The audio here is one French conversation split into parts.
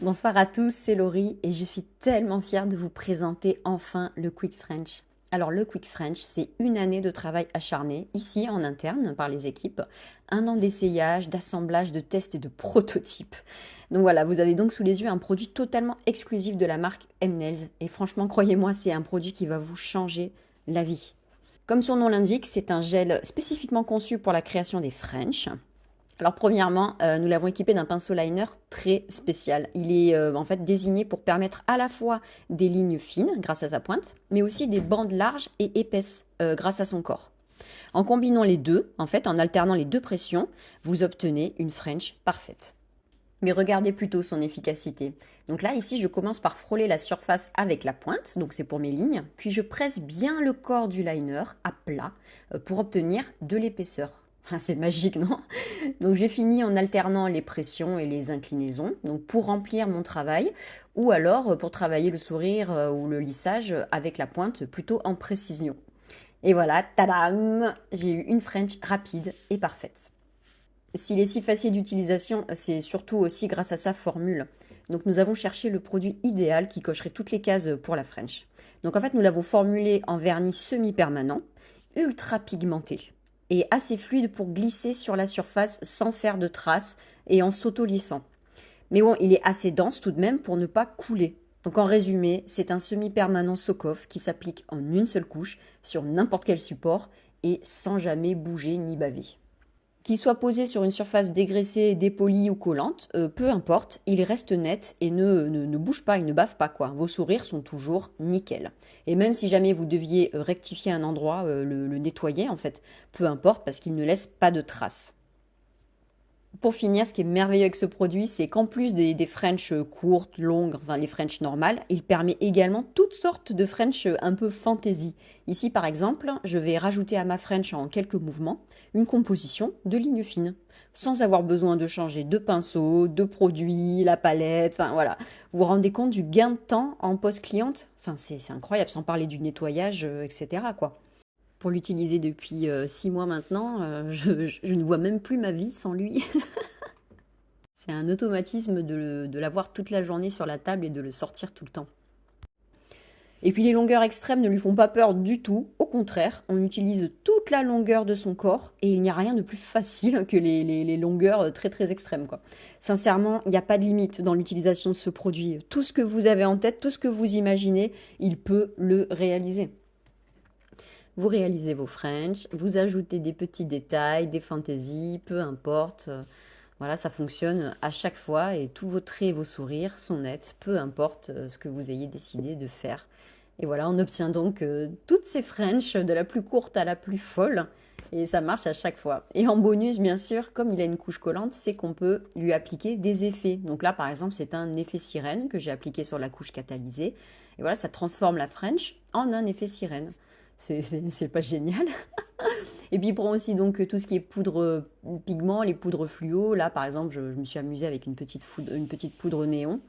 Bonsoir à tous, c'est Laurie et je suis tellement fière de vous présenter enfin le Quick French. Alors le Quick French, c'est une année de travail acharné, ici en interne par les équipes, un an d'essayage, d'assemblage, de tests et de prototypes. Donc voilà, vous avez donc sous les yeux un produit totalement exclusif de la marque M-Nails et franchement, croyez-moi, c'est un produit qui va vous changer la vie. Comme son nom l'indique, c'est un gel spécifiquement conçu pour la création des French. Alors premièrement, nous l'avons équipé d'un pinceau liner très spécial. Il est en fait désigné pour permettre à la fois des lignes fines grâce à sa pointe, mais aussi des bandes larges et épaisses grâce à son corps. En combinant les deux, en fait, en alternant les deux pressions, vous obtenez une French parfaite. Mais regardez plutôt son efficacité. Donc là, ici, je commence par frôler la surface avec la pointe, donc c'est pour mes lignes, puis je presse bien le corps du liner à plat pour obtenir de l'épaisseur. Enfin, c'est magique, non? Donc j'ai fini en alternant les pressions et les inclinaisons, donc pour remplir mon travail, ou alors pour travailler le sourire ou le lissage avec la pointe plutôt en précision. Et voilà, tadam! J'ai eu une French rapide et parfaite. S'il est si facile d'utilisation, c'est surtout aussi grâce à sa formule. Donc nous avons cherché le produit idéal qui cocherait toutes les cases pour la French. Donc en fait, nous l'avons formulé en vernis semi-permanent, ultra pigmenté et assez fluide pour glisser sur la surface sans faire de traces et en s'auto-lissant. Mais bon, il est assez dense tout de même pour ne pas couler. Donc en résumé, c'est un semi-permanent Sokoff qui s'applique en une seule couche sur n'importe quel support et sans jamais bouger ni baver. Qu'il soit posé sur une surface dégraissée, dépolie ou collante, peu importe, il reste net et ne bouge pas, il ne bave pas quoi. Vos sourires sont toujours nickel. Et même si jamais vous deviez rectifier un endroit, le nettoyer en fait, peu importe parce qu'il ne laisse pas de traces. Pour finir, ce qui est merveilleux avec ce produit, c'est qu'en plus des French courtes, longues, enfin les French normales, il permet également toutes sortes de French un peu fantasy. Ici, par exemple, je vais rajouter à ma French en quelques mouvements une composition de lignes fines, sans avoir besoin de changer de pinceau, de produit, la palette, enfin voilà. Vous vous rendez compte du gain de temps en post-cliente? Enfin, c'est incroyable, sans parler du nettoyage, etc. quoi. Pour l'utiliser depuis 6 mois maintenant, je ne vois même plus ma vie sans lui. C'est un automatisme de l'avoir toute la journée sur la table et de le sortir tout le temps. Et puis les longueurs extrêmes ne lui font pas peur du tout. Au contraire, on utilise toute la longueur de son corps et il n'y a rien de plus facile que les longueurs très très extrêmes, quoi. Sincèrement, il n'y a pas de limite dans l'utilisation de ce produit. Tout ce que vous avez en tête, tout ce que vous imaginez, il peut le réaliser. Vous réalisez vos French, vous ajoutez des petits détails, des fantaisies, peu importe. Voilà, ça fonctionne à chaque fois et tous vos traits et vos sourires sont nets, peu importe ce que vous ayez décidé de faire. Et voilà, on obtient donc toutes ces French, de la plus courte à la plus folle, et ça marche à chaque fois. Et en bonus, bien sûr, comme il a une couche collante, c'est qu'on peut lui appliquer des effets. Donc là, par exemple, c'est un effet sirène que j'ai appliqué sur la couche catalysée. Et voilà, ça transforme la French en un effet sirène. C'est pas génial. Et puis il prend aussi donc tout ce qui est poudre pigment, les poudres fluo. Là par exemple, je me suis amusée avec une petite poudre néon.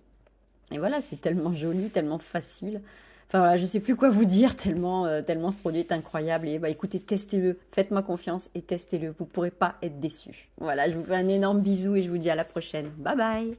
Et voilà, c'est tellement joli, tellement facile. Enfin voilà, je sais plus quoi vous dire tellement ce produit est incroyable. Et bah écoutez, testez-le, faites-moi confiance et testez-le. Vous pourrez pas être déçus. Voilà, je vous fais un énorme bisou et je vous dis à la prochaine. Bye bye.